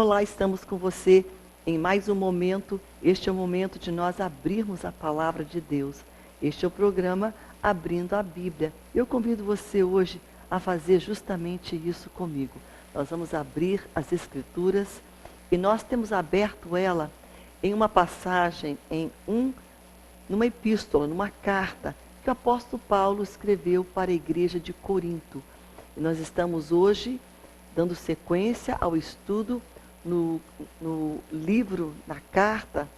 Olá, estamos com você em mais um momento. Este é o momento de nós abrirmos a palavra de Deus. Este é o programa Abrindo a Bíblia. Eu convido você hoje a fazer justamente isso comigo. Nós vamos abrir as Escrituras e nós temos aberto ela em uma passagem, numa epístola, numa carta que o apóstolo Paulo escreveu para a igreja de Corinto. E nós estamos hoje dando sequência ao estudo no livro, na carta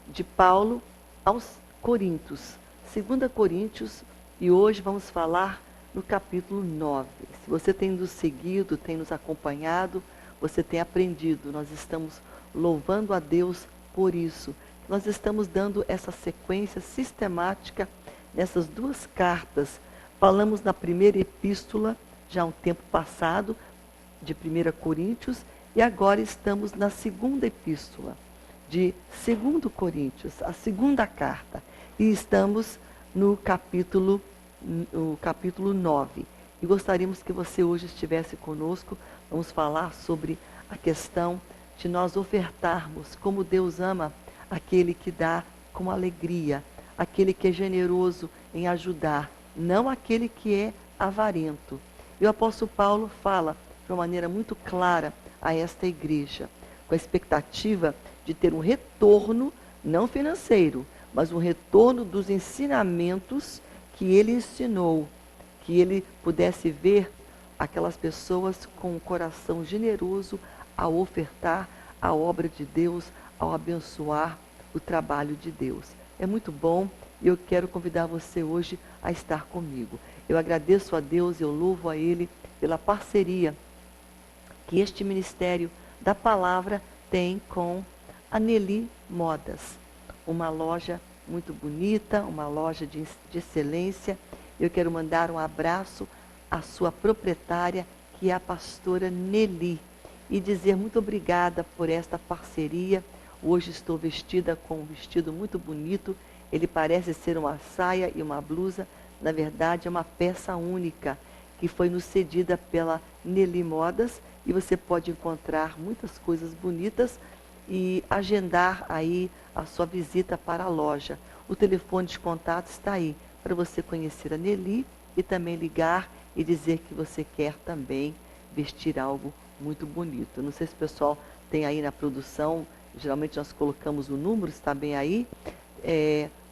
de Paulo aos Coríntios, 2 Coríntios, e hoje vamos falar no capítulo 9. Se você tem nos seguido, tem nos acompanhado, você tem aprendido. Nós estamos louvando a Deus por isso. Nós estamos dando essa sequência sistemática nessas duas cartas. Falamos na primeira epístola, já há um tempo passado, de 1 Coríntios, e agora estamos na segunda epístola, de 2 Coríntios, a segunda carta, e estamos no capítulo 9. E gostaríamos que você hoje estivesse conosco. Vamos falar sobre a questão de nós ofertarmos como Deus ama aquele que dá com alegria, aquele que é generoso em ajudar, não aquele que é avarento. E o apóstolo Paulo fala de uma maneira muito clara a esta igreja, com a expectativa de ter um retorno, não financeiro, mas um retorno dos ensinamentos que ele ensinou, que ele pudesse ver aquelas pessoas com um coração generoso ao ofertar a obra de Deus, ao abençoar o trabalho de Deus. É muito bom e eu quero convidar você hoje a estar comigo. Eu agradeço a Deus, eu louvo a Ele pela parceria que este Ministério da Palavra tem com a Nelly Modas, uma loja muito bonita, uma loja de excelência. Eu quero mandar um abraço à sua proprietária, que é a pastora Nelly, e dizer muito obrigada por esta parceria. Hoje estou vestida com um vestido muito bonito. Ele parece ser uma saia e uma blusa. Na verdade, é uma peça única que foi nos cedida pela Nelly Modas. E você pode encontrar muitas coisas bonitas e agendar aí a sua visita para a loja. O telefone de contato está aí para você conhecer a Nelly e também ligar e dizer que você quer também vestir algo muito bonito. Não sei se o pessoal tem aí na produção, geralmente nós colocamos o número, está bem aí,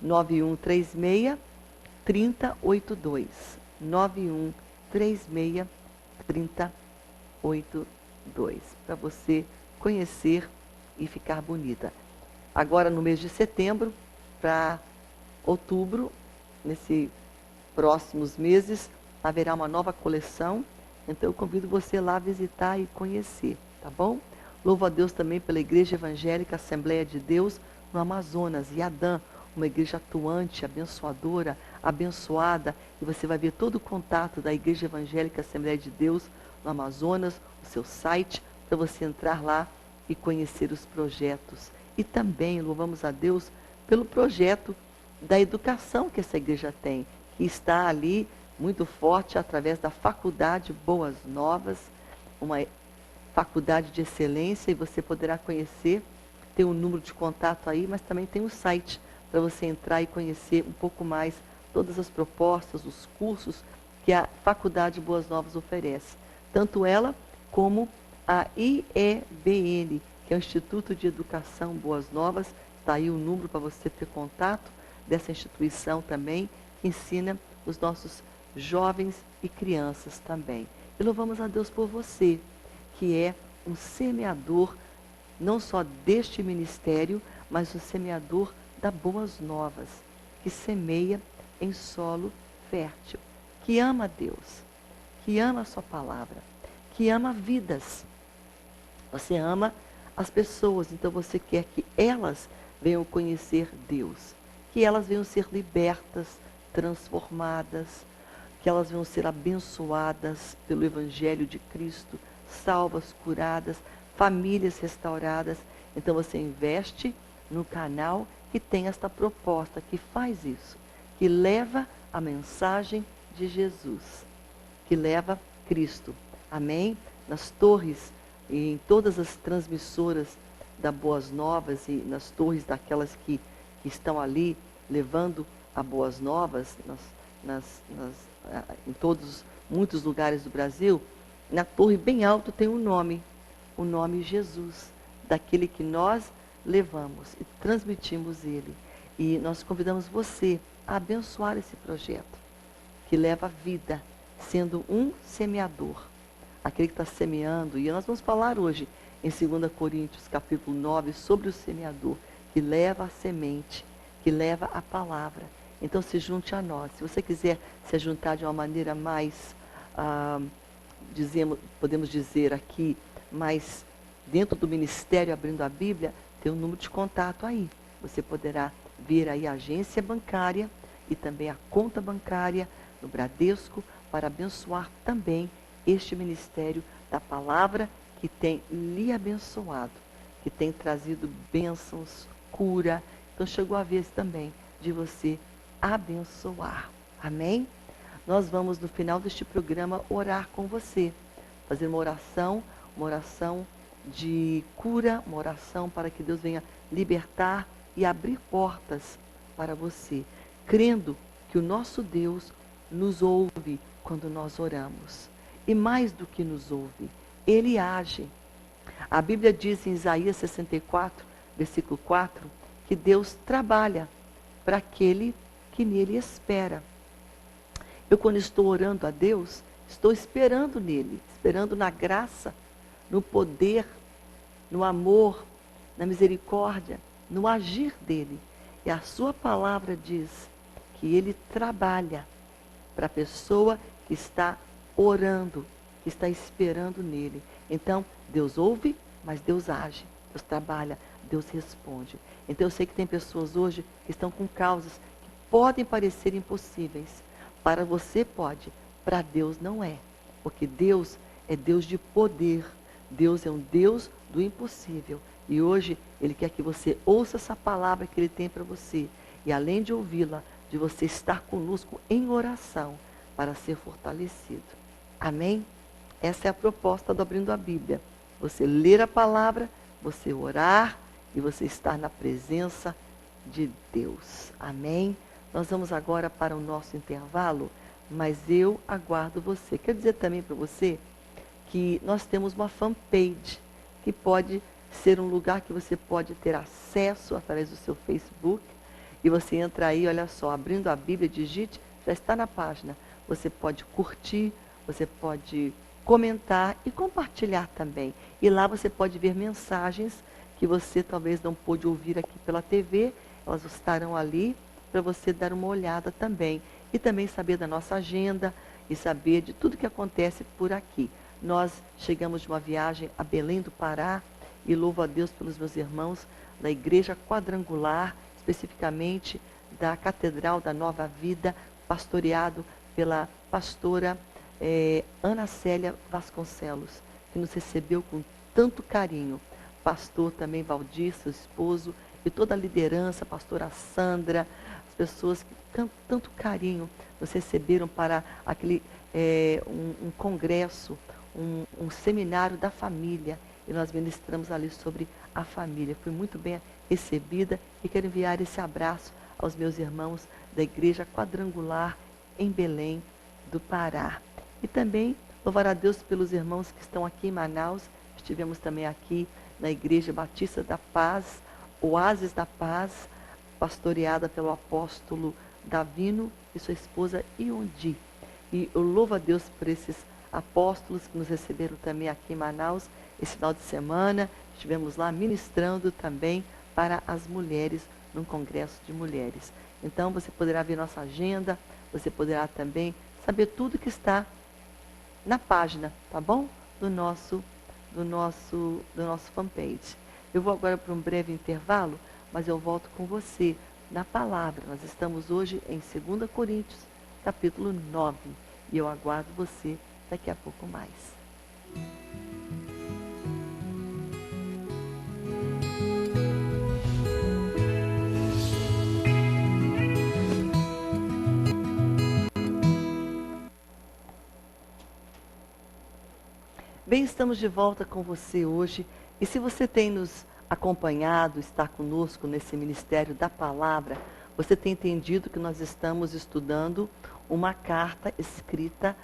9136 3082. 9136 3082. Para você conhecer e ficar bonita. Agora no mês de setembro, para outubro, nesses próximos meses, haverá uma nova coleção. Então eu convido você lá a visitar e conhecer, tá bom? Louvo a Deus também pela Igreja Evangélica Assembleia de Deus no Amazonas, Iadã, uma igreja atuante, abençoadora, abençoada, e você vai ver todo o contato da Igreja Evangélica Assembleia de Deus no Amazonas, o seu site, para você entrar lá e conhecer os projetos. E também louvamos a Deus pelo projeto da educação que essa igreja tem, que está ali muito forte através da Faculdade Boas Novas, uma faculdade de excelência, e você poderá conhecer, tem um número de contato aí, mas também tem um site para você entrar e conhecer um pouco mais todas as propostas, os cursos que a Faculdade Boas Novas oferece. Tanto ela como a IEBN, que é o Instituto de Educação Boas Novas. Está aí o número para você ter contato dessa instituição também, que ensina os nossos jovens e crianças também. E louvamos a Deus por você, que é um semeador, não só deste ministério, mas um semeador da Boas Novas, que semeia em solo fértil, que ama Deus, que ama a sua palavra, que ama vidas. Você ama as pessoas, então você quer que elas venham conhecer Deus, que elas venham ser libertas, transformadas, que elas venham ser abençoadas pelo Evangelho de Cristo, salvas, curadas, famílias restauradas. Então você investe no canal que tem esta proposta, que faz isso, que leva a mensagem de Jesus, que leva Cristo. Amém? Nas torres e em todas as transmissoras da Boas Novas e nas torres daquelas que estão ali levando a Boas Novas em muitos lugares do Brasil, na torre bem alto tem um nome, o nome Jesus, daquele que nós levamos e transmitimos ele. E nós convidamos você a abençoar esse projeto, que leva a vida, sendo um semeador, aquele que está semeando. E nós vamos falar hoje, em 2 Coríntios, capítulo 9, sobre o semeador, que leva a semente, que leva a palavra. Então se junte a nós. Se você quiser se juntar de uma maneira mais, podemos dizer aqui, mais dentro do ministério Abrindo a Bíblia, tem um número de contato aí. Você poderá ver aí a agência bancária e também a conta bancária no Bradesco para abençoar também este ministério da palavra que tem lhe abençoado, que tem trazido bênçãos, cura. Então chegou a vez também de você abençoar. Amém? Nós vamos no final deste programa orar com você, fazer uma oração de cura, uma oração para que Deus venha libertar e abrir portas para você, crendo que o nosso Deus nos ouve quando nós oramos. E mais do que nos ouve, Ele age. A Bíblia diz em Isaías 64, versículo 4, que Deus trabalha para aquele que nele espera. Eu, quando estou orando a Deus, estou esperando nele, esperando na graça, no poder, no amor, na misericórdia, no agir dele. E a sua palavra diz que ele trabalha para a pessoa que está orando, que está esperando nele. Então, Deus ouve, mas Deus age. Deus trabalha, Deus responde. Então, eu sei que tem pessoas hoje que estão com causas que podem parecer impossíveis. Para você pode, para Deus não é. Porque Deus é Deus de poder. Deus é um Deus do impossível. E hoje Ele quer que você ouça essa palavra que Ele tem para você. E além de ouvi-la, de você estar conosco em oração para ser fortalecido. Amém? Essa é a proposta do Abrindo a Bíblia. Você ler a palavra, você orar e você estar na presença de Deus. Amém? Nós vamos agora para o nosso intervalo, mas eu aguardo você. Quero dizer também para você que nós temos uma fanpage, que pode ser um lugar que você pode ter acesso através do seu Facebook. E você entra aí, olha só, Abrindo a Bíblia, digite, já está na página. Você pode curtir, você pode comentar e compartilhar também. E lá você pode ver mensagens que você talvez não pôde ouvir aqui pela TV, elas estarão ali para você dar uma olhada também. E também saber da nossa agenda e saber de tudo que acontece por aqui. Nós chegamos de uma viagem a Belém do Pará e louvo a Deus pelos meus irmãos da Igreja Quadrangular, especificamente da Catedral da Nova Vida, pastoreado pela pastora Ana Célia Vasconcelos, que nos recebeu com tanto carinho. Pastor também Valdir, seu esposo, e toda a liderança, a pastora Sandra, as pessoas que tanto carinho nos receberam para aquele um congresso, um seminário da família, e nós ministramos ali sobre a família. Fui muito bem recebida e quero enviar esse abraço aos meus irmãos da Igreja Quadrangular em Belém do Pará. E também louvar a Deus pelos irmãos que estão aqui em Manaus. Estivemos também aqui na Igreja Batista da Paz, Oásis da Paz, pastoreada pelo apóstolo Davino e sua esposa Iondi. E eu louvo a Deus por esses apóstolos que nos receberam também aqui em Manaus. Esse final de semana estivemos lá ministrando também para as mulheres, num congresso de mulheres. Então você poderá ver nossa agenda, você poderá também saber tudo que está na página, tá bom? Do nosso fanpage. Eu vou agora para um breve intervalo, mas eu volto com você na palavra. Nós estamos hoje em 2 Coríntios, capítulo 9, e eu aguardo você daqui a pouco mais. Bem, estamos de volta com você hoje. E se você tem nos acompanhado, está conosco nesse ministério da palavra, você tem entendido que nós estamos estudando uma carta escrita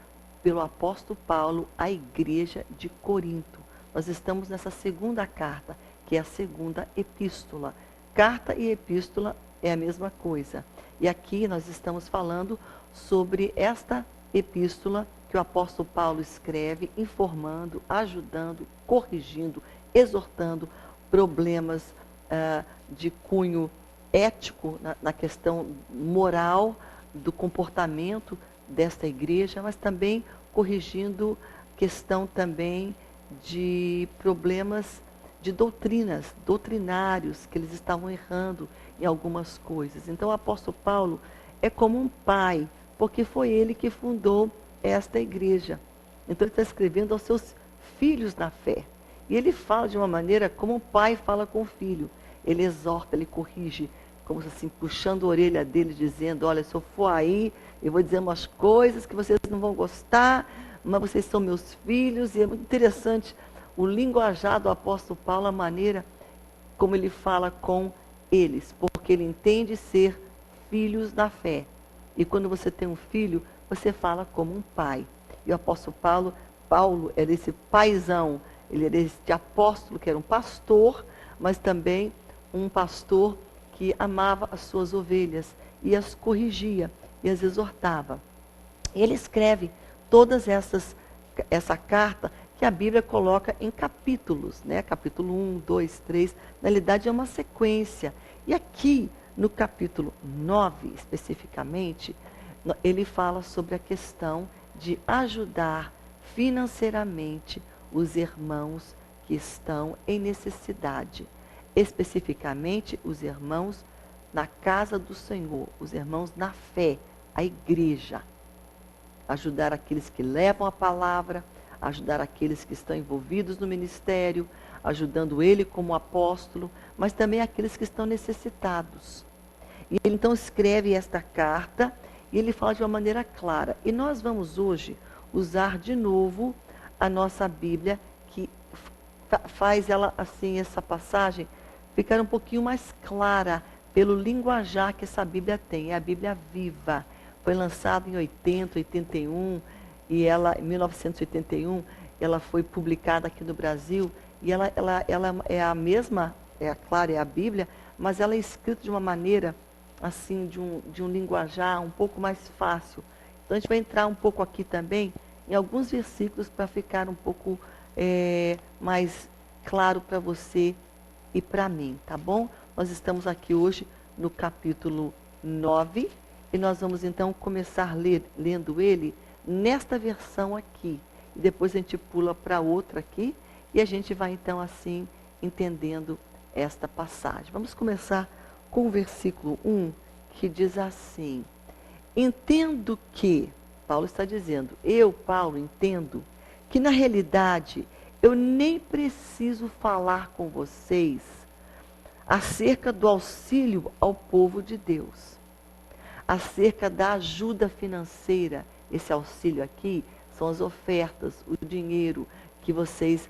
pelo apóstolo Paulo à igreja de Corinto. Nós estamos nessa segunda carta, que é a segunda epístola. Carta e epístola é a mesma coisa. E aqui nós estamos falando sobre esta epístola que o apóstolo Paulo escreve, informando, ajudando, corrigindo, exortando problemas de cunho ético, na questão moral do comportamento desta igreja, mas também corrigindo questão também de problemas de doutrinários, que eles estavam errando em algumas coisas. Então o apóstolo Paulo é como um pai, porque foi ele que fundou esta igreja. Então ele está escrevendo aos seus filhos na fé. E ele fala de uma maneira como um pai fala com o filho. Ele exorta, ele corrige, como assim, puxando a orelha dele, dizendo, olha, se eu for aí, eu vou dizer umas coisas que vocês não vão gostar, mas vocês são meus filhos. E é muito interessante o linguajar do apóstolo Paulo, a maneira como ele fala com eles, porque ele entende ser filhos da fé. E quando você tem um filho, você fala como um pai. E o apóstolo Paulo era esse paizão, ele era esse apóstolo que era um pastor, mas também um pastor que amava as suas ovelhas e as corrigia e as exortava. Ele escreve todas essa carta que a Bíblia coloca em capítulos, né? Capítulo 1, 2, 3, na realidade é uma sequência. E aqui, no capítulo 9, especificamente, ele fala sobre a questão de ajudar financeiramente os irmãos que estão em necessidade. Especificamente, os irmãos na casa do Senhor, os irmãos na fé, a igreja. Ajudar aqueles que levam a palavra, ajudar aqueles que estão envolvidos no ministério, ajudando ele como apóstolo, mas também aqueles que estão necessitados. E ele então escreve esta carta e ele fala de uma maneira clara. E nós vamos hoje usar de novo a nossa Bíblia, que faz ela assim, essa passagem, ficar um pouquinho mais clara pelo linguajar que essa Bíblia tem. É a Bíblia viva. Foi lançada em 81, e ela, em 1981, ela foi publicada aqui no Brasil, e ela é a mesma, claro, é a Bíblia, mas ela é escrita de uma maneira, assim, de um linguajar um pouco mais fácil. Então a gente vai entrar um pouco aqui também, em alguns versículos, para ficar um pouco mais claro para você e para mim, tá bom? Nós estamos aqui hoje no capítulo 9, e nós vamos então começar lendo ele nesta versão aqui. E depois a gente pula para outra aqui, e a gente vai então assim entendendo esta passagem. Vamos começar com o versículo 1, que diz assim: entendo que, Paulo está dizendo, eu, Paulo, entendo que na realidade eu nem preciso falar com vocês acerca do auxílio ao povo de Deus, acerca da ajuda financeira. Esse auxílio aqui são as ofertas, o dinheiro que vocês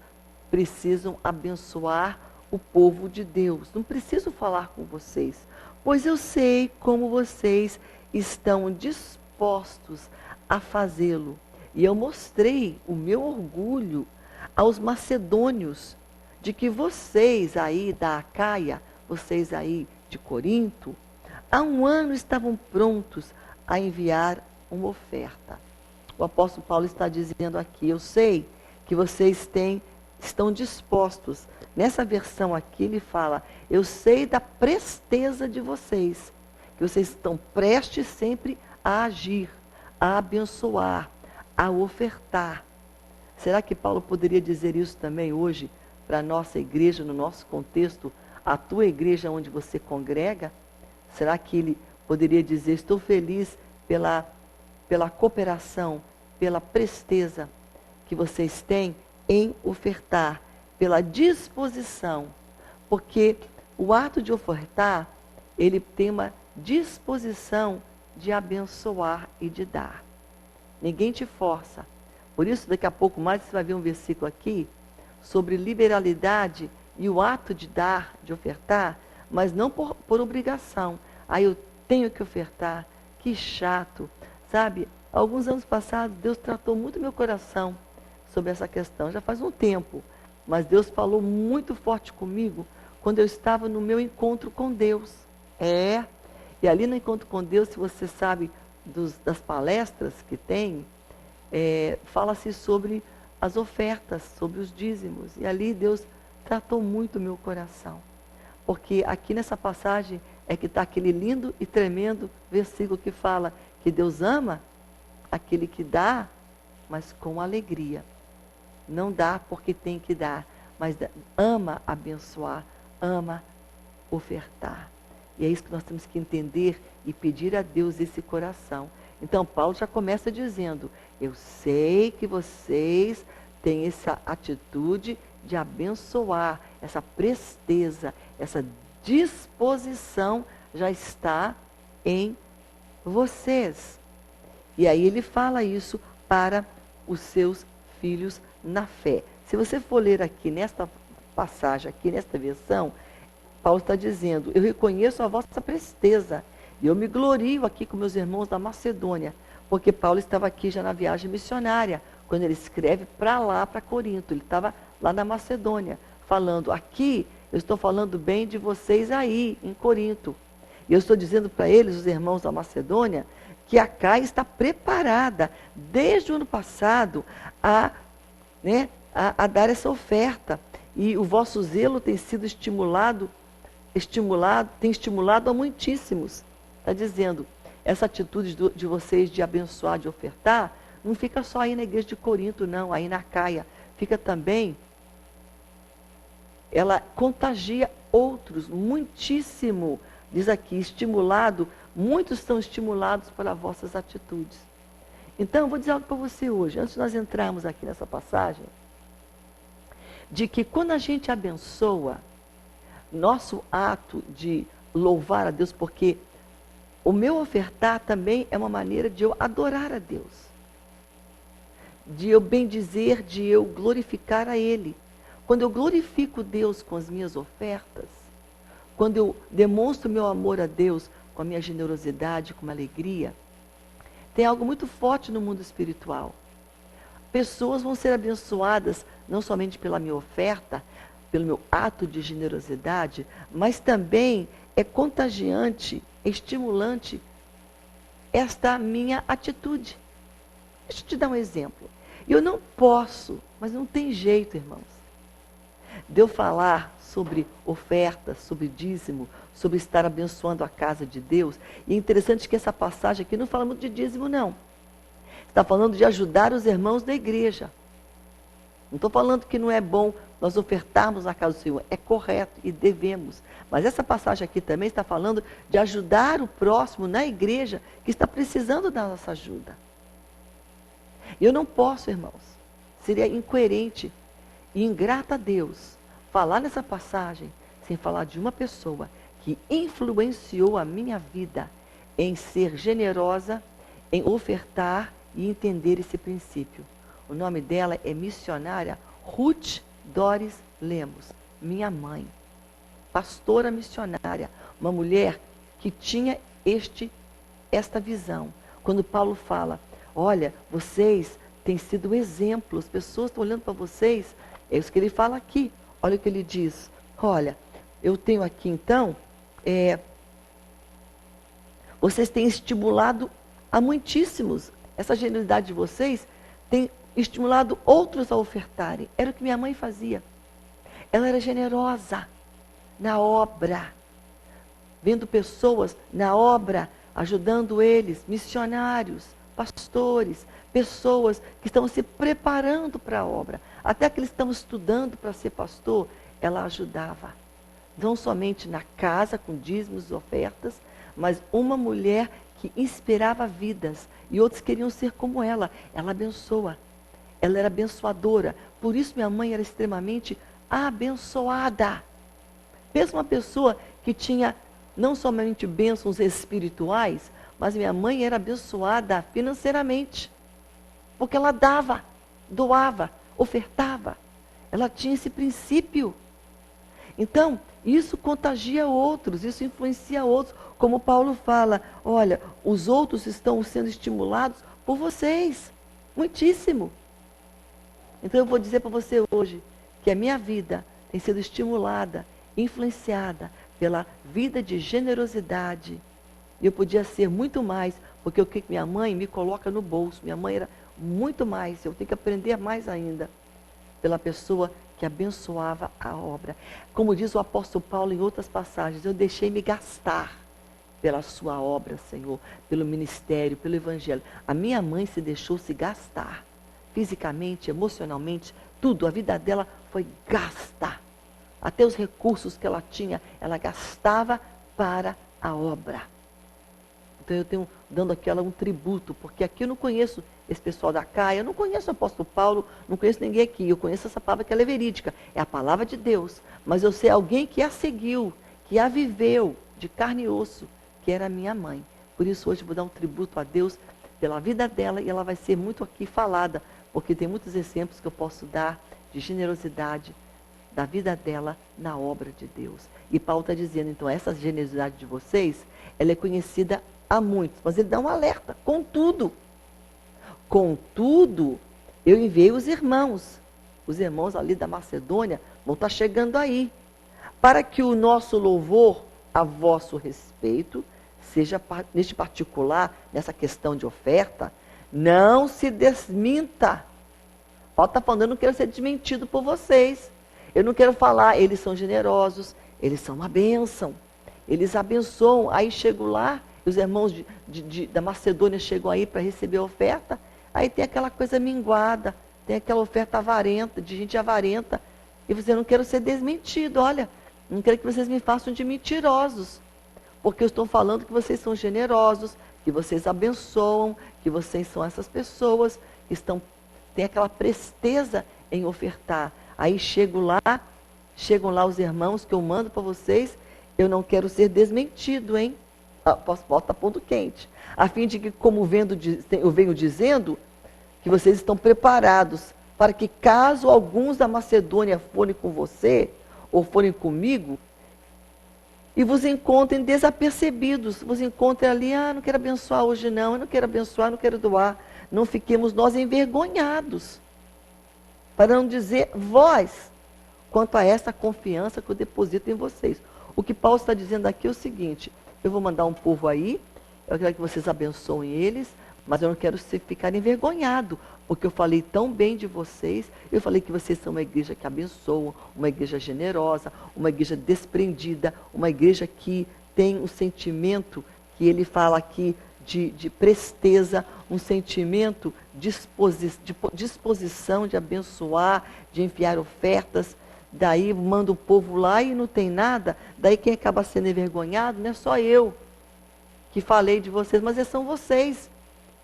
precisam abençoar o povo de Deus. Não preciso falar com vocês, pois eu sei como vocês estão dispostos a fazê-lo. E eu mostrei o meu orgulho aos macedônios de que vocês aí da Acaia, vocês aí de Corinto, há um ano estavam prontos a enviar uma oferta. O apóstolo Paulo está dizendo aqui, eu sei que vocês estão dispostos. Nessa versão aqui ele fala, eu sei da presteza de vocês, que vocês estão prestes sempre a agir, a abençoar, a ofertar. Será que Paulo poderia dizer isso também hoje para a nossa igreja, no nosso contexto, a tua igreja onde você congrega? Será que ele poderia dizer, estou feliz pela cooperação, pela presteza que vocês têm em ofertar, pela disposição? Porque o ato de ofertar, ele tem uma disposição de abençoar e de dar. Ninguém te força, Por isso, daqui a pouco mais, você vai ver um versículo aqui sobre liberalidade e o ato de dar, de ofertar, mas não por obrigação. Aí eu tenho que ofertar, que chato. Sabe, alguns anos passados, Deus tratou muito meu coração sobre essa questão, já faz um tempo. Mas Deus falou muito forte comigo quando eu estava no meu encontro com Deus. E ali no encontro com Deus, se você sabe das palestras que tem, fala-se sobre as ofertas, sobre os dízimos. E ali Deus tratou muito o meu coração. Porque aqui nessa passagem é que está aquele lindo e tremendo versículo que fala que Deus ama aquele que dá, mas com alegria. Não dá porque tem que dar, mas ama abençoar, ama ofertar. E é isso que nós temos que entender e pedir a Deus esse coração. Então, Paulo já começa dizendo, eu sei que vocês têm essa atitude de abençoar, essa presteza, essa disposição já está em vocês. E aí ele fala isso para os seus filhos na fé. Se você for ler aqui nesta passagem, aqui nesta versão, Paulo está dizendo, eu reconheço a vossa presteza, e eu me glorio aqui com meus irmãos da Macedônia, porque Paulo estava aqui já na viagem missionária, quando ele escreve para lá, para Corinto, ele estava lá na Macedônia, falando, aqui eu estou falando bem de vocês aí, em Corinto. E eu estou dizendo para eles, os irmãos da Macedônia, que a Caia está preparada, desde o ano passado, a dar essa oferta. E o vosso zelo tem sido tem estimulado a muitíssimos. Está dizendo, essa atitude de vocês de abençoar, de ofertar, não fica só aí na igreja de Corinto, não, aí na Caia. Fica também, ela contagia outros, muitíssimo. Diz aqui, estimulado, muitos são estimulados pelas vossas atitudes. Então, eu vou dizer algo para você hoje, antes de nós entrarmos aqui nessa passagem, de que quando a gente abençoa, nosso ato de louvar a Deus, porque o meu ofertar também é uma maneira de eu adorar a Deus, de eu bendizer, de eu glorificar a Ele. Quando eu glorifico Deus com as minhas ofertas, quando eu demonstro meu amor a Deus com a minha generosidade, com uma alegria, tem algo muito forte no mundo espiritual. Pessoas vão ser abençoadas não somente pela minha oferta, pelo meu ato de generosidade, mas também é contagiante, estimulante esta minha atitude. Deixa eu te dar um exemplo. Eu não posso, mas não tem jeito, irmãos, de eu falar sobre oferta, sobre dízimo, sobre estar abençoando a casa de Deus. E é interessante que essa passagem aqui não fala muito de dízimo, não. Está falando de ajudar os irmãos da igreja. Não estou falando que não é bom nós ofertarmos na casa do Senhor. É correto e devemos. Mas essa passagem aqui também está falando de ajudar o próximo na igreja que está precisando da nossa ajuda. E eu não posso, irmãos, seria incoerente e ingrata a Deus falar nessa passagem sem falar de uma pessoa que influenciou a minha vida em ser generosa, em ofertar e entender esse princípio. O nome dela é missionária Ruth Doris Lemos, minha mãe, pastora missionária, uma mulher que tinha esta visão. Quando Paulo fala, olha, vocês têm sido exemplos, pessoas estão olhando para vocês, é isso que ele fala aqui. Olha o que ele diz, olha, eu tenho aqui então, vocês têm estimulado a muitíssimos, essa genialidade de vocês tem estimulado outros a ofertarem. Era o que minha mãe fazia. Ela era generosa na obra, vendo pessoas na obra, ajudando eles, missionários, pastores, pessoas que estão se preparando para a obra. Até aqueles que estão estudando para ser pastor, ela ajudava. Não somente na casa, com dízimos e ofertas, mas uma mulher que inspirava vidas. E outros queriam ser como ela. Ela abençoa. Ela era abençoadora. Por isso minha mãe era extremamente abençoada. Pensa uma pessoa que tinha não somente bênçãos espirituais, mas minha mãe era abençoada financeiramente. Porque ela dava. doava, ofertava. Ela tinha esse princípio. Então, isso contagia outros, isso influencia outros. Como Paulo fala, olha, os outros estão sendo estimulados por vocês. Muitíssimo. Então eu vou dizer para você hoje que a minha vida tem sido estimulada, influenciada pela vida de generosidade. E eu podia ser muito mais, porque o que minha mãe me coloca no bolso. Minha mãe era muito mais, eu tenho que aprender mais ainda pela pessoa que abençoava a obra. Como diz o apóstolo Paulo em outras passagens, eu deixei-me gastar pela sua obra, Senhor, pelo ministério, pelo evangelho. A minha mãe se deixou se gastar, fisicamente, emocionalmente, tudo. A vida dela foi gasta. Até os recursos que ela tinha, ela gastava para a obra. Então eu tenho dando aqui ela um tributo, porque aqui eu não conheço esse pessoal da CAI, eu não conheço o apóstolo Paulo, não conheço ninguém aqui, eu conheço essa palavra que ela é verídica, é a palavra de Deus, mas eu sei alguém que a seguiu, que a viveu de carne e osso, que era a minha mãe. Por isso hoje eu vou dar um tributo a Deus pela vida dela e ela vai ser muito aqui falada, porque tem muitos exemplos que eu posso dar de generosidade da vida dela na obra de Deus. E Paulo está dizendo, então, essa generosidade de vocês, ela é conhecida a muitos, mas ele dá um alerta. Contudo, eu enviei os irmãos ali da Macedônia vão estar chegando aí, para que o nosso louvor a vosso respeito seja, neste particular, nessa questão de oferta, não se desminta. Paulo está falando, eu não quero ser desmentido por vocês. Eu não quero falar, eles são generosos, eles são uma bênção, eles abençoam. Aí chego lá, os irmãos da Macedônia chegam aí para receber a oferta, aí tem aquela coisa minguada, tem aquela oferta avarenta, de gente avarenta, e você não quero ser desmentido, olha, não quero que vocês me façam de mentirosos, porque eu estou falando que vocês são generosos, que vocês abençoam, que vocês são essas pessoas que têm aquela presteza em ofertar. Aí chegam lá os irmãos que eu mando para vocês, eu não quero ser desmentido, hein? Bota ponto quente. A fim de que, como eu venho dizendo, que vocês estão preparados para que, caso alguns da Macedônia forem com você, ou forem comigo, e vos encontrem desapercebidos, vos encontrem ali, não quero abençoar hoje não, eu não quero abençoar, não quero doar, não fiquemos nós envergonhados, para não dizer vós, quanto a essa confiança que eu deposito em vocês. O que Paulo está dizendo aqui é o seguinte, eu vou mandar um povo aí, eu quero que vocês abençoem eles, mas eu não quero ficar envergonhado, porque eu falei tão bem de vocês, eu falei que vocês são uma igreja que abençoa, uma igreja generosa, uma igreja desprendida, uma igreja que tem um sentimento, que ele fala aqui, de presteza, um sentimento de disposição de abençoar, de enviar ofertas. Daí manda o povo lá e não tem nada, daí quem acaba sendo envergonhado não é só eu que falei de vocês, mas são vocês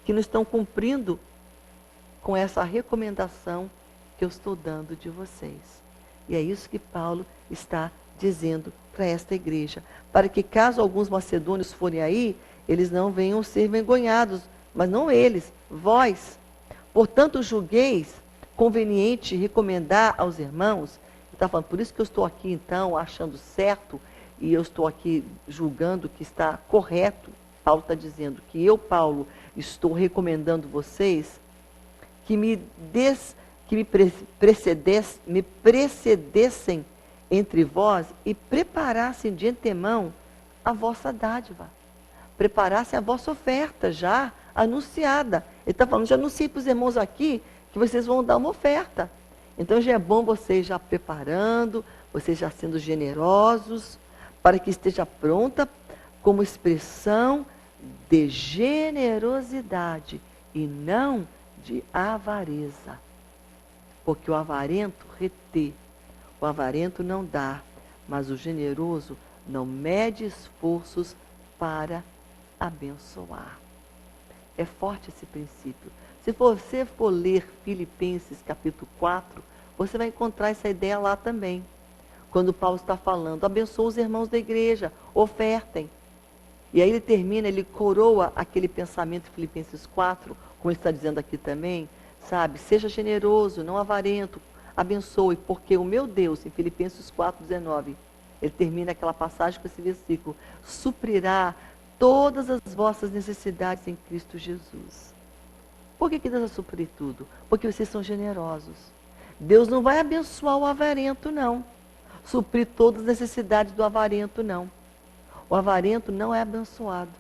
que não estão cumprindo com essa recomendação que eu estou dando de vocês. E é isso que Paulo está dizendo para esta igreja, para que caso alguns macedônios forem aí, eles não venham ser envergonhados, mas não eles, vós. Portanto, julgueis conveniente recomendar aos irmãos, está falando, por isso que eu estou aqui então achando certo, e eu estou aqui julgando que está correto. Paulo está dizendo que eu, Paulo, estou recomendando vocês que me precedessem entre vós e preparassem de antemão a vossa dádiva. Preparassem a vossa oferta já anunciada. Ele está falando, já anunciei para os irmãos aqui que vocês vão dar uma oferta. Então já é bom vocês já preparando, vocês já sendo generosos, para que esteja pronta como expressão de generosidade e não de avareza. Porque o avarento retê, o avarento não dá, mas o generoso não mede esforços para abençoar. É forte esse princípio. Se você for ler Filipenses capítulo 4, você vai encontrar essa ideia lá também. Quando Paulo está falando, abençoa os irmãos da igreja, ofertem. E aí ele termina, ele coroa aquele pensamento de Filipenses 4, como ele está dizendo aqui também, sabe? Seja generoso, não avarento, abençoe, porque o meu Deus, em Filipenses 4,19, ele termina aquela passagem com esse versículo, suprirá todas as vossas necessidades em Cristo Jesus. Por que Deus vai suprir tudo? Porque vocês são generosos. Deus não vai abençoar o avarento, não. Suprir todas as necessidades do avarento, não. O avarento não é abençoado.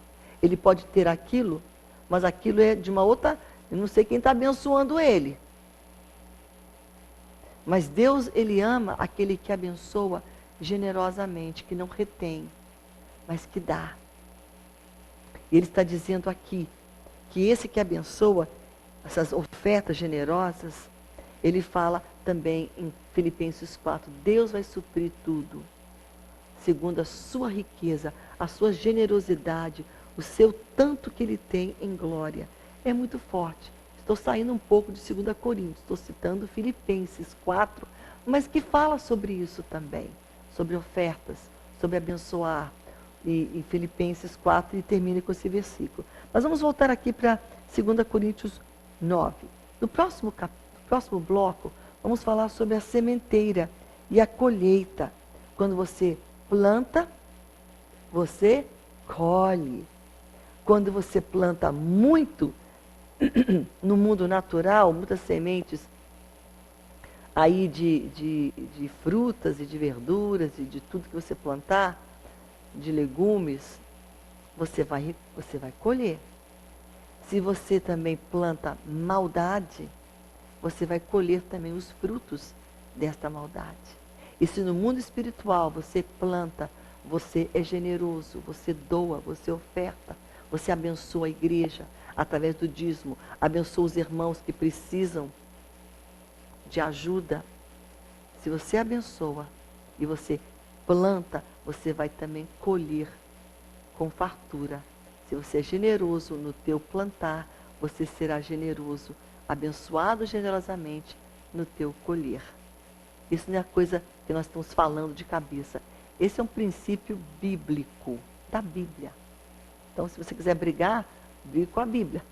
Ele pode ter aquilo, mas aquilo é de uma outra... Eu não sei quem está abençoando ele. Mas Deus, ele ama aquele que abençoa generosamente, que não retém, mas que dá. E ele está dizendo aqui, que esse que abençoa, essas ofertas generosas, ele fala também em Filipenses 4, Deus vai suprir tudo, segundo a sua riqueza, a sua generosidade, o seu tanto que ele tem em glória. É muito forte. Estou saindo um pouco de 2 Coríntios, estou citando Filipenses 4, mas que fala sobre isso também, sobre ofertas, sobre abençoar, e Filipenses 4, e termina com esse versículo. Mas vamos voltar aqui para 2 Coríntios 9. No próximo bloco, vamos falar sobre a sementeira e a colheita. Quando você planta, você colhe. Quando você planta muito, no mundo natural, muitas sementes aí de frutas e de verduras e de tudo que você plantar, de legumes, você vai colher. Se você também planta maldade, você vai colher também os frutos desta maldade. E se no mundo espiritual você planta, você é generoso, você doa, você oferta, você abençoa a igreja através do dízimo, abençoa os irmãos que precisam de ajuda. Se você abençoa e você planta, você vai também colher com fartura. Se você é generoso no teu plantar, você será generoso, abençoado generosamente no teu colher. Isso não é coisa que nós estamos falando de cabeça. Esse é um princípio bíblico, da Bíblia. Então, se você quiser brigar, brigue com a Bíblia.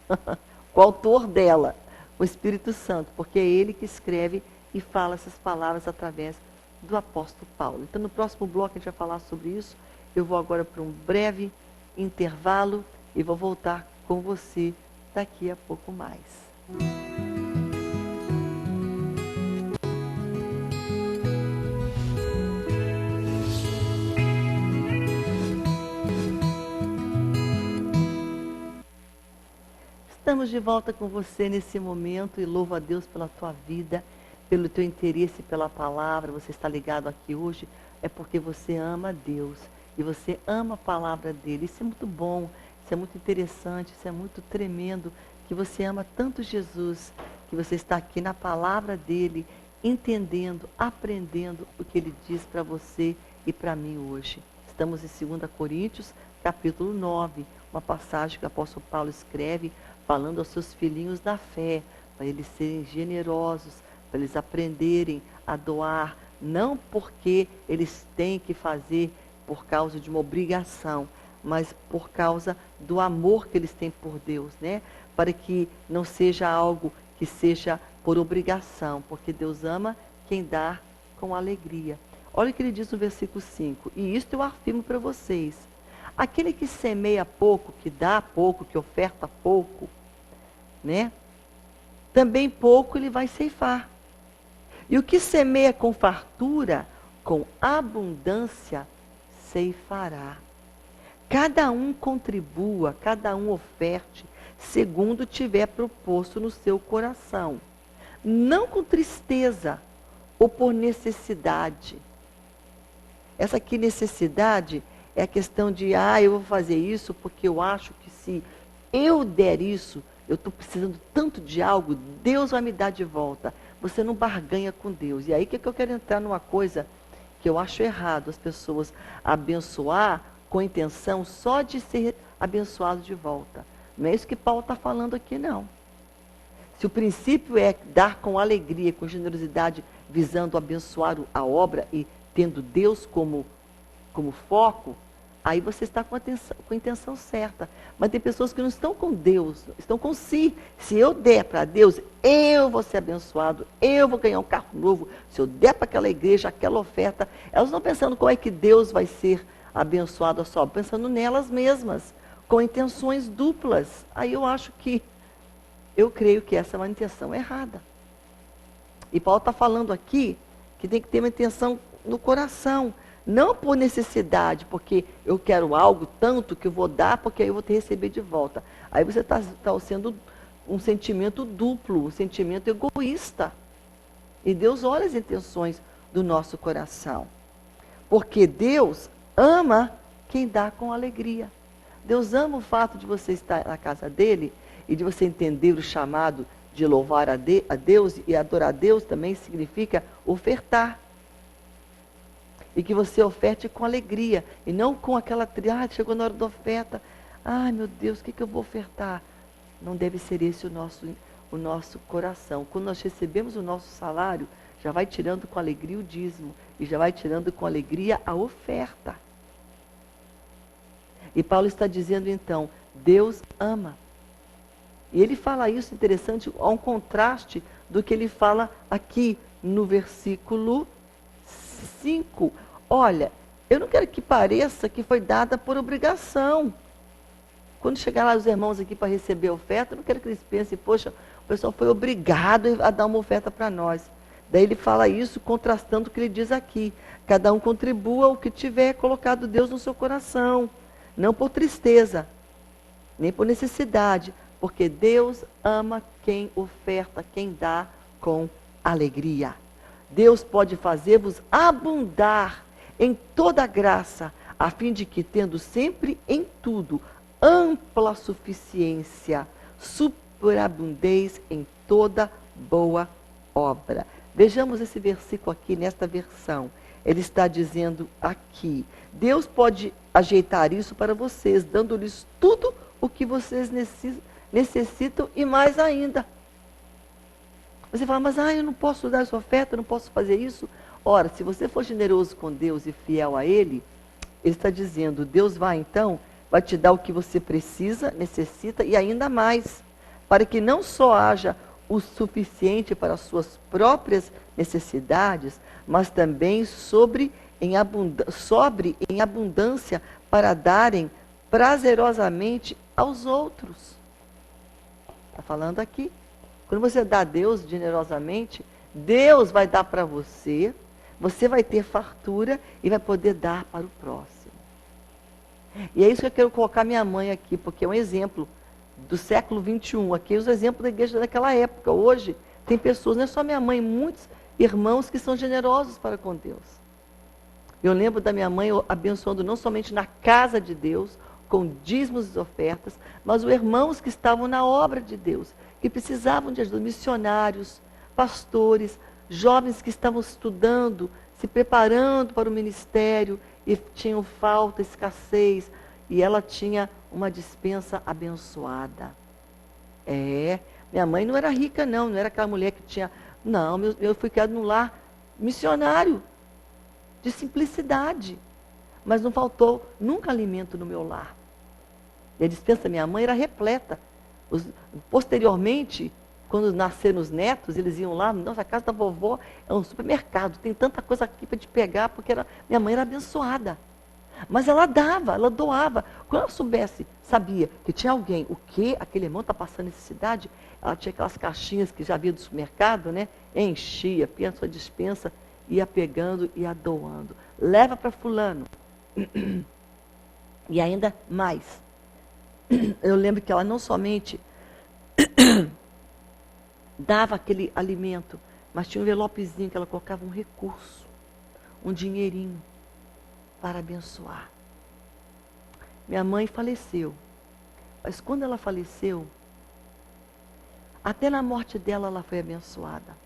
Com o autor dela, o Espírito Santo, porque é ele que escreve e fala essas palavras através do apóstolo Paulo. Então, no próximo bloco a gente vai falar sobre isso. Eu vou agora para um breve intervalo e vou voltar com você daqui a pouco mais. Estamos de volta com você nesse momento e louvo a Deus pela tua vida, pelo teu interesse pela palavra. Você está ligado aqui hoje, é porque você ama Deus e você ama a palavra dele. Isso é muito bom, isso é muito interessante, isso é muito tremendo, que você ama tanto Jesus, que você está aqui na palavra dele, entendendo, aprendendo o que ele diz para você e para mim hoje. Estamos em 2 Coríntios, capítulo 9, uma passagem que o apóstolo Paulo escreve, falando aos seus filhinhos da fé, para eles serem generosos, para eles aprenderem a doar, não porque eles têm que fazer por causa de uma obrigação, mas por causa do amor que eles têm por Deus, né? Para que não seja algo que seja por obrigação, porque Deus ama quem dá com alegria. Olha o que ele diz no versículo 5, e isto eu afirmo para vocês. Aquele que semeia pouco, que dá pouco, que oferta pouco, né? Também pouco ele vai ceifar. E o que semeia com fartura, com abundância, ceifará. Cada um contribua, cada um oferte, segundo tiver proposto no seu coração. Não com tristeza ou por necessidade. Essa aqui necessidade é a questão de, eu vou fazer isso porque eu acho que se eu der isso, eu estou precisando tanto de algo, Deus vai me dar de volta. Você não barganha com Deus. E aí que eu quero entrar numa coisa que eu acho errado, as pessoas abençoar com intenção só de ser abençoado de volta. Não é isso que Paulo está falando aqui, não. Se o princípio é dar com alegria, com generosidade, visando abençoar a obra e tendo Deus como foco, aí você está com a intenção certa. Mas tem pessoas que não estão com Deus, estão com si. Se eu der para Deus, eu vou ser abençoado, eu vou ganhar um carro novo. Se eu der para aquela igreja, aquela oferta, elas não pensando como é que Deus vai ser abençoado só, pensando nelas mesmas, com intenções duplas. Aí eu creio que essa é uma intenção errada. E Paulo está falando aqui que tem que ter uma intenção no coração. Não por necessidade, porque eu quero algo tanto que eu vou dar, porque aí eu vou te receber de volta. Aí você está sendo um sentimento duplo, um sentimento egoísta. E Deus olha as intenções do nosso coração. Porque Deus ama quem dá com alegria. Deus ama o fato de você estar na casa dele e de você entender o chamado de louvar a Deus, e adorar a Deus também significa ofertar. E que você oferte com alegria, e não com aquela chegou na hora da oferta, ai meu Deus, o que eu vou ofertar? Não deve ser esse o nosso coração. Quando nós recebemos o nosso salário, já vai tirando com alegria o dízimo, e já vai tirando com alegria a oferta. E Paulo está dizendo então, Deus ama. E ele fala isso, interessante, há um contraste do que ele fala aqui no versículo 5. Olha, eu não quero que pareça que foi dada por obrigação. Quando chegar lá os irmãos aqui para receber a oferta, eu não quero que eles pensem, poxa, o pessoal foi obrigado a dar uma oferta para nós. Daí ele fala isso contrastando o que ele diz aqui. Cada um contribua o que tiver colocado Deus no seu coração. Não por tristeza, nem por necessidade, porque Deus ama quem oferta, quem dá com alegria. Deus pode fazer-vos abundar em toda graça, a fim de que, tendo sempre em tudo ampla suficiência, superabundeis em toda boa obra. Vejamos esse versículo aqui, nesta versão. Ele está dizendo aqui, Deus pode ajeitar isso para vocês, dando-lhes tudo o que vocês necessitam e mais ainda. Você fala, mas eu não posso dar essa oferta, eu não posso fazer isso. Ora, se você for generoso com Deus e fiel a Ele, Ele está dizendo, Deus vai te dar o que você precisa, necessita e ainda mais, para que não só haja o suficiente para as suas próprias necessidades, mas também sobre em abundância para darem prazerosamente aos outros. Está falando aqui. Quando você dá a Deus generosamente, Deus vai dar para você, você vai ter fartura e vai poder dar para o próximo. E é isso que eu quero colocar minha mãe aqui, porque é um exemplo do século 21. Aqui os exemplos da igreja daquela época. Hoje tem pessoas, não é só minha mãe, muitos irmãos que são generosos para com Deus. Eu lembro da minha mãe abençoando não somente na casa de Deus, com dízimos e ofertas, mas os irmãos que estavam na obra de Deus, que precisavam de ajuda, missionários, pastores, jovens que estavam estudando, se preparando para o ministério e tinham falta, escassez, e ela tinha uma despensa abençoada. Minha mãe não era rica não era aquela mulher que tinha, não, eu fui criado num lar missionário, de simplicidade, mas não faltou nunca alimento no meu lar. E a despensa da minha mãe era repleta. Posteriormente, quando nasceram os netos, eles iam lá, nossa, a casa da vovó é um supermercado, tem tanta coisa aqui para te pegar, porque minha mãe era abençoada. Mas ela dava, ela doava. Quando ela sabia que tinha alguém, o que aquele irmão está passando necessidade, ela tinha aquelas caixinhas que já havia do supermercado, né? Enchia, a sua despensa, ia pegando e ia doando. Leva para fulano. E ainda mais. Eu lembro que ela não somente dava aquele alimento, mas tinha um envelopezinho que ela colocava um recurso, um dinheirinho para abençoar. Minha mãe faleceu, mas quando ela faleceu, até na morte dela ela foi abençoada.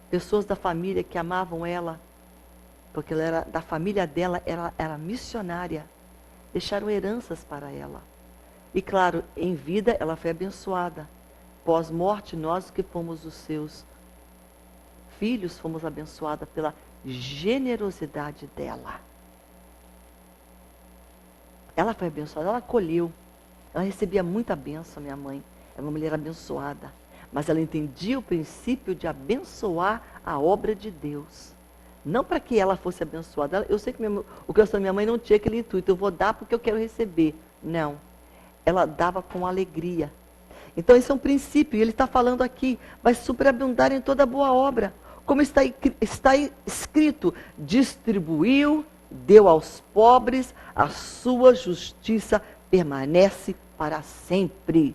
Pessoas da família que amavam ela, porque ela era da família dela, era missionária, deixaram heranças para ela. E claro, em vida ela foi abençoada. Pós-morte, nós que fomos os seus filhos, fomos abençoados pela generosidade dela. Ela foi abençoada, ela colheu. Ela recebia muita bênção, minha mãe. Era uma mulher abençoada. Mas ela entendia o princípio de abençoar a obra de Deus. Não para que ela fosse abençoada. Eu sei que o coração da minha mãe não tinha aquele intuito. Eu vou dar porque eu quero receber. Não. Ela dava com alegria. Então esse é um princípio. E ele está falando aqui. Vai superabundar em toda boa obra. Como está escrito, distribuiu, deu aos pobres, a sua justiça permanece para sempre.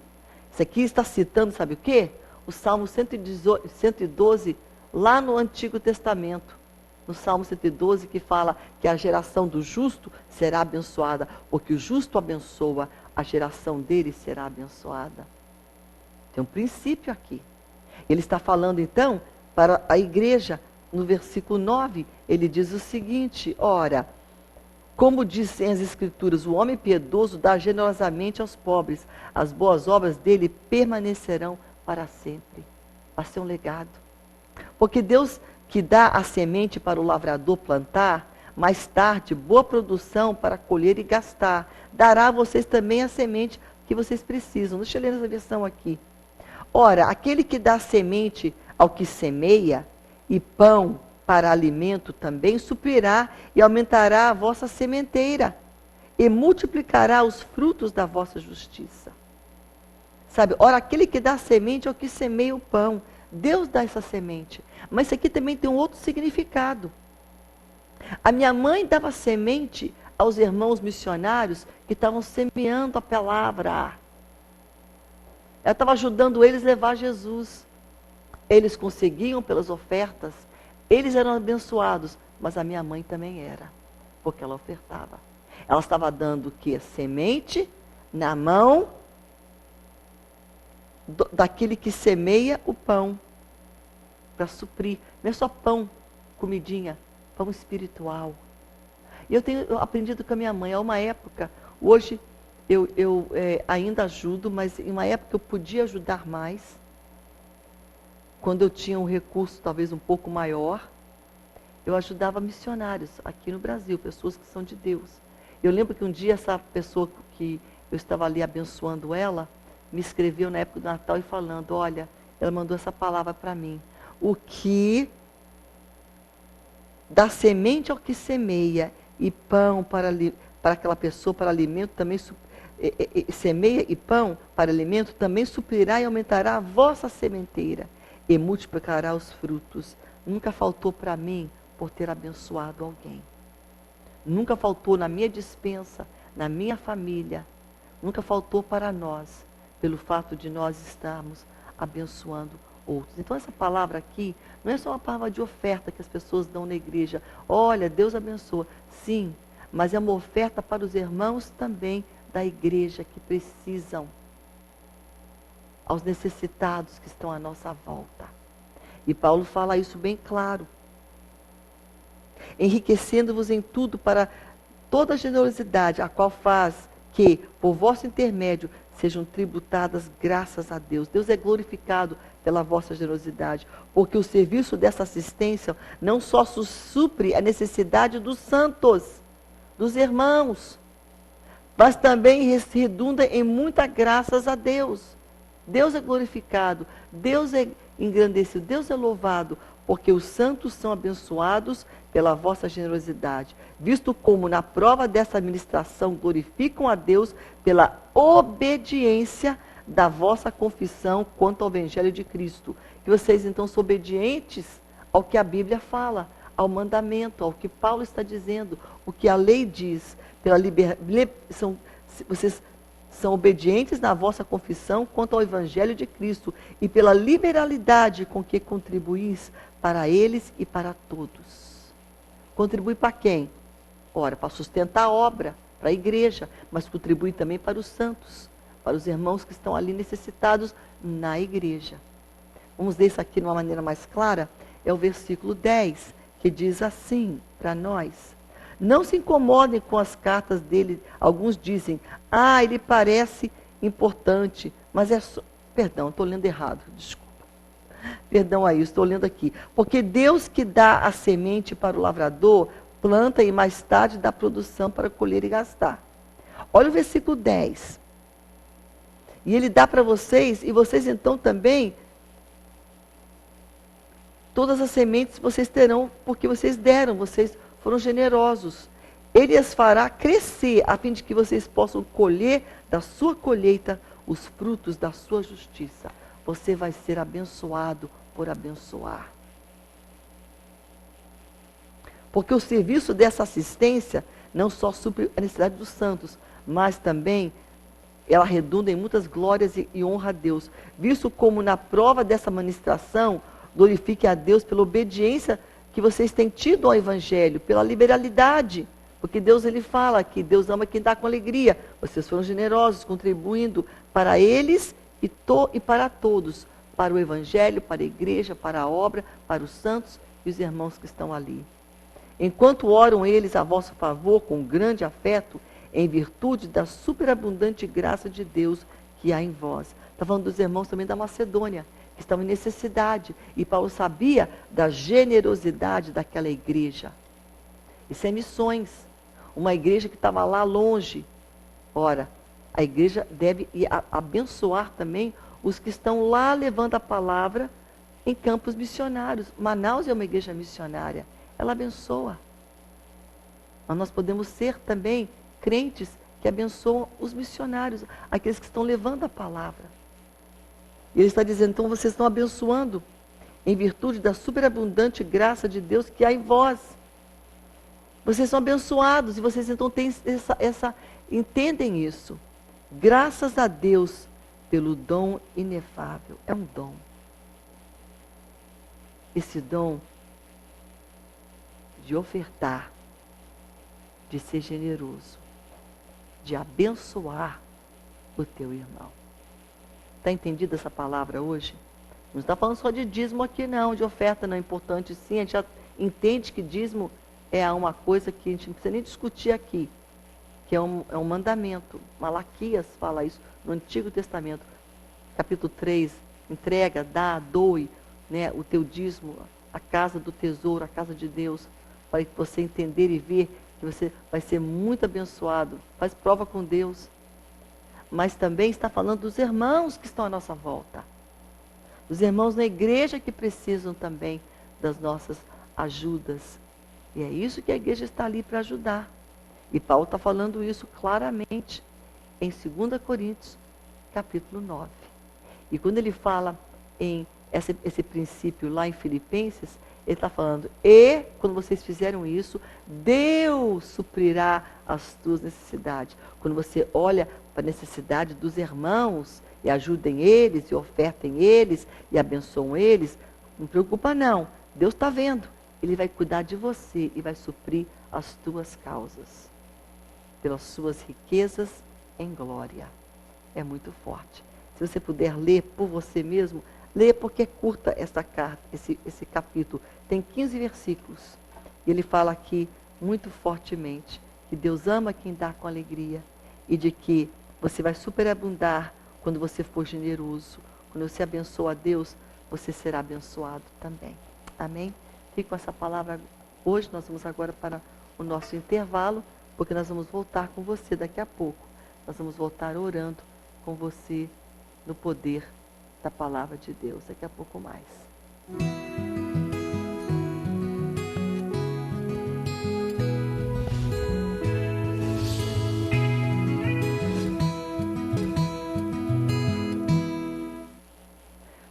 Isso aqui está citando, sabe o quê? O Salmo 112, lá no Antigo Testamento. No Salmo 112, que fala que a geração do justo será abençoada, porque o justo abençoa, a geração dele será abençoada. Tem um princípio aqui. Ele está falando, então, para a igreja, no versículo 9, ele diz o seguinte, ora, como dizem as Escrituras, o homem piedoso dá generosamente aos pobres, as boas obras dele permanecerão para sempre. Vai ser um legado. Porque Deus que dá a semente para o lavrador plantar, mais tarde, boa produção para colher e gastar, dará a vocês também a semente que vocês precisam. Deixa eu ler essa versão aqui. Ora, aquele que dá semente ao que semeia, e pão para alimento também suprirá e aumentará a vossa sementeira, e multiplicará os frutos da vossa justiça. Sabe, ora, aquele que dá semente ao que semeia o pão, Deus dá essa semente. Mas isso aqui também tem um outro significado. A minha mãe dava semente aos irmãos missionários que estavam semeando a palavra. Ela estava ajudando eles a levar Jesus. Eles conseguiam pelas ofertas, eles eram abençoados, mas a minha mãe também era, porque ela ofertava. Ela estava dando o quê? Semente na mão daquele que semeia o pão, para suprir. Não é só pão, comidinha, pão espiritual. E eu tenho aprendido com a minha mãe, há uma época, hoje eu ainda ajudo, mas em uma época eu podia ajudar mais, quando eu tinha um recurso talvez um pouco maior, eu ajudava missionários aqui no Brasil, pessoas que são de Deus. Eu lembro que um dia essa pessoa que eu estava ali abençoando ela, me escreveu na época do Natal e falando, olha, ela mandou essa palavra para mim. O que dá semente ao que semeia e pão para aquela pessoa, para alimento, também semeia e pão para alimento, também suprirá e aumentará a vossa sementeira e multiplicará os frutos. Nunca faltou para mim por ter abençoado alguém. Nunca faltou na minha despensa, na minha família. Nunca faltou para nós, pelo fato de nós estarmos abençoando outros. Então essa palavra aqui não é só uma palavra de oferta que as pessoas dão na igreja. Olha, Deus abençoa. Sim, mas é uma oferta para os irmãos também da igreja que precisam, aos necessitados que estão à nossa volta. E Paulo fala isso bem claro. Enriquecendo-vos em tudo para toda a generosidade, a qual faz que, por vosso intermédio, sejam tributadas graças a Deus. Deus é glorificado pela vossa generosidade, porque o serviço dessa assistência não só supre a necessidade dos santos, dos irmãos, mas também redunda em muitas graças a Deus. Deus é glorificado, Deus é engrandecido, Deus é louvado, porque os santos são abençoados pela vossa generosidade, visto como na prova dessa administração glorificam a Deus pela obediência da vossa confissão quanto ao Evangelho de Cristo. Que vocês então são obedientes ao que a Bíblia fala, ao mandamento, ao que Paulo está dizendo, o que a lei diz. Vocês são obedientes na vossa confissão quanto ao Evangelho de Cristo e pela liberalidade com que contribuís para eles e para todos. Contribui para quem? Ora, para sustentar a obra, para a igreja, mas contribui também para os santos, para os irmãos que estão ali necessitados na igreja. Vamos ver isso aqui de uma maneira mais clara? É o versículo 10, que diz assim para nós. Não se incomodem com as cartas dele. Alguns dizem, ele parece importante, mas é só... Perdão, estou lendo errado, desculpa. Perdão aí, estou lendo aqui. Porque Deus que dá a semente para o lavrador, planta e mais tarde dá produção para colher e gastar. Olha o versículo 10. E ele dá para vocês, e vocês então também, todas as sementes vocês terão, porque vocês deram, vocês foram generosos. Ele as fará crescer, a fim de que vocês possam colher da sua colheita os frutos da sua justiça. Você vai ser abençoado por abençoar. Porque o serviço dessa assistência não só supre a necessidade dos santos, mas também ela redunda em muitas glórias e honra a Deus. Visto como na prova dessa ministração, glorifique a Deus pela obediência que vocês têm tido ao Evangelho, pela liberalidade. Porque Deus, ele fala que Deus ama quem dá com alegria. Vocês foram generosos, contribuindo para eles e para todos. Para o Evangelho, para a igreja, para a obra, para os santos e os irmãos que estão ali. Enquanto oram eles a vosso favor com grande afeto, em virtude da superabundante graça de Deus que há em vós. Está falando dos irmãos também da Macedônia, que estavam em necessidade. E Paulo sabia da generosidade daquela igreja. Isso é missões. Uma igreja que estava lá longe. Ora, a igreja deve abençoar também os que estão lá levando a palavra em campos missionários. Manaus é uma igreja missionária. Ela abençoa. Mas nós podemos ser também crentes que abençoam os missionários, aqueles que estão levando a palavra. E ele está dizendo, então vocês estão abençoando em virtude da superabundante graça de Deus que há em vós. Vocês são abençoados e vocês então têm entendem isso. Graças a Deus pelo dom inefável. É um dom. Esse dom de ofertar, de ser generoso, de abençoar o teu irmão. Está entendida essa palavra hoje? Não está falando só de dízimo aqui não, de oferta não é importante sim, a gente já entende que dízimo é uma coisa que a gente não precisa nem discutir aqui, que é um mandamento. Malaquias fala isso no Antigo Testamento, capítulo 3, entrega, dá, doe, né, o teu dízimo, a casa do tesouro, a casa de Deus, para que você entender e ver que você vai ser muito abençoado. Faz prova com Deus. Mas também está falando dos irmãos que estão à nossa volta. Os irmãos na igreja que precisam também das nossas ajudas. E é isso que a igreja está ali para ajudar. E Paulo está falando isso claramente em 2 Coríntios, capítulo 9. E quando ele fala em esse princípio lá em Filipenses, ele está falando, e quando vocês fizeram isso, Deus suprirá as tuas necessidades. Quando você olha para a necessidade dos irmãos, e ajudem eles, e ofertem eles, e abençoam eles, não preocupa não, Deus está vendo. Ele vai cuidar de você e vai suprir as tuas causas, pelas suas riquezas em glória. É muito forte. Se você puder ler por você mesmo, leia porque é curta essa carta, esse capítulo. Tem 15 versículos. E ele fala aqui muito fortemente que Deus ama quem dá com alegria e de que você vai superabundar quando você for generoso. Quando você abençoa a Deus, você será abençoado também. Amém? Fique com essa palavra hoje. Nós vamos agora para o nosso intervalo, porque nós vamos voltar com você daqui a pouco. Nós vamos voltar orando com você no poder da palavra de Deus. Daqui a pouco mais.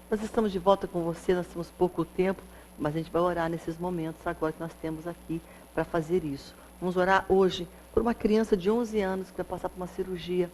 Nós estamos de volta com você, nós temos pouco tempo, mas a gente vai orar nesses momentos agora que nós temos aqui para fazer isso. Vamos orar hoje por uma criança de 11 anos que vai passar por uma cirurgia.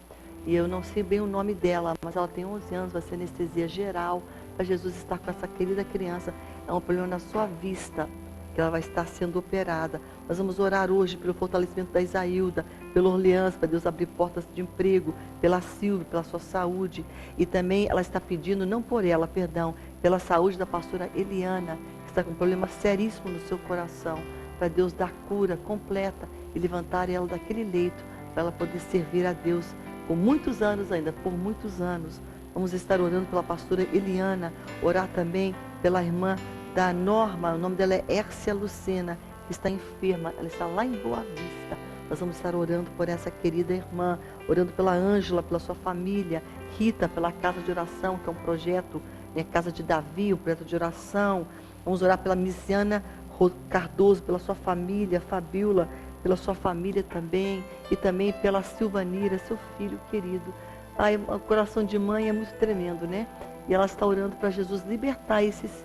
E eu não sei bem o nome dela, mas ela tem 11 anos, vai ser anestesia geral. Para Jesus estar com essa querida criança, é um problema na sua vista, que ela vai estar sendo operada. Nós vamos orar hoje pelo fortalecimento da Isailda, pelo Orleans, para Deus abrir portas de emprego, pela Silvia, pela sua saúde. E também ela está pedindo, não por ela, perdão, pela saúde da pastora Eliana, que está com um problema seríssimo no seu coração, para Deus dar cura completa e levantar ela daquele leito, para ela poder servir a Deus por muitos anos ainda, por muitos anos. Vamos estar orando pela pastora Eliana, orar também pela irmã da Norma, o nome dela é Hércia Lucena, que está enferma, ela está lá em Boa Vista. Nós vamos estar orando por essa querida irmã, orando pela Ângela, pela sua família, Rita, pela Casa de Oração, que é um projeto, Casa de Davi, um projeto de oração. Vamos orar pela Misiana Cardoso, pela sua família, Fabiola, pela sua família também, e também pela Silvanira, seu filho querido. Ai, o coração de mãe é muito tremendo, né? E ela está orando para Jesus libertar esses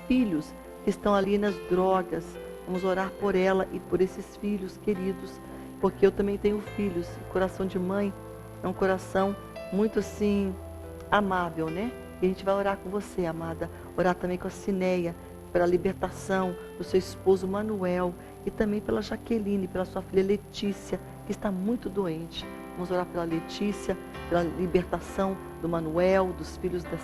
filhos que estão ali nas drogas. Vamos orar por ela e por esses filhos queridos, porque eu também tenho filhos. O coração de mãe é um coração muito assim, amável, né? E a gente vai orar com você, amada. Orar também com a Cineia, pela libertação do seu esposo Manuel, e também pela Jaqueline, pela sua filha Letícia, que está muito doente. Vamos orar pela Letícia, pela libertação do Manuel, dos filhos da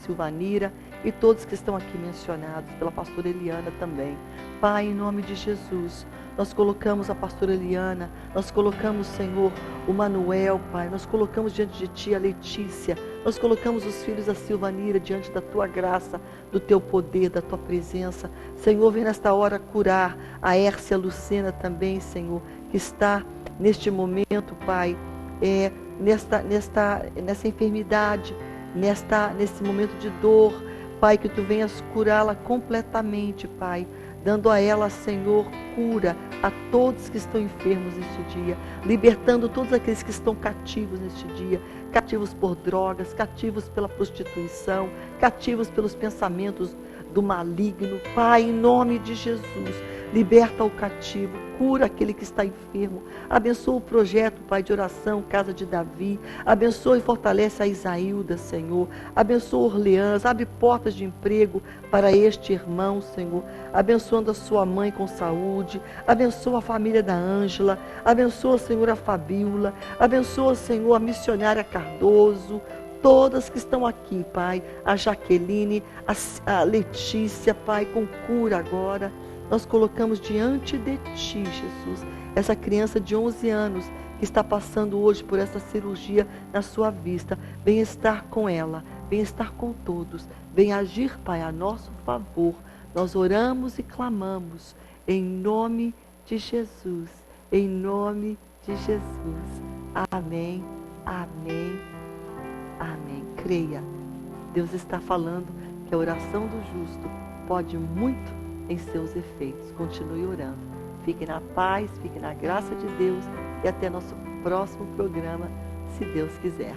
Silvanira e todos que estão aqui mencionados, pela pastora Eliana também. Pai, em nome de Jesus, nós colocamos a pastora Eliana, nós colocamos, Senhor, o Manuel, Pai, nós colocamos diante de Ti a Letícia, nós colocamos os filhos da Silvanira diante da Tua graça, do Teu poder, da Tua presença. Senhor, vem nesta hora curar a Hércia Lucena também, Senhor, que está neste momento, Pai, nessa enfermidade, nesse momento de dor, Pai, que Tu venhas curá-la completamente, Pai, dando a ela, Senhor, cura a todos que estão enfermos neste dia, libertando todos aqueles que estão cativos neste dia, cativos por drogas, cativos pela prostituição, cativos pelos pensamentos do maligno. Pai, em nome de Jesus, liberta o cativo, cura aquele que está enfermo, abençoa o projeto, Pai, de oração, Casa de Davi, abençoa e fortalece a Isaílda, Senhor, abençoa Orleans, abre portas de emprego para este irmão, Senhor, abençoando a sua mãe com saúde, abençoa a família da Ângela, abençoa, Senhor, a Fabiola, abençoa, Senhor, a missionária Cardoso, todas que estão aqui, Pai, a Jaqueline, a Letícia, Pai, com cura agora. Nós colocamos diante de Ti, Jesus, essa criança de 11 anos que está passando hoje por essa cirurgia na sua vista. Vem estar com ela, vem estar com todos, vem agir, Pai, a nosso favor. Nós oramos e clamamos em nome de Jesus, em nome de Jesus. Amém, amém, amém. Creia, Deus está falando que a oração do justo pode muito em seus efeitos. Continue orando. Fique na paz, fique na graça de Deus e até nosso próximo programa, se Deus quiser.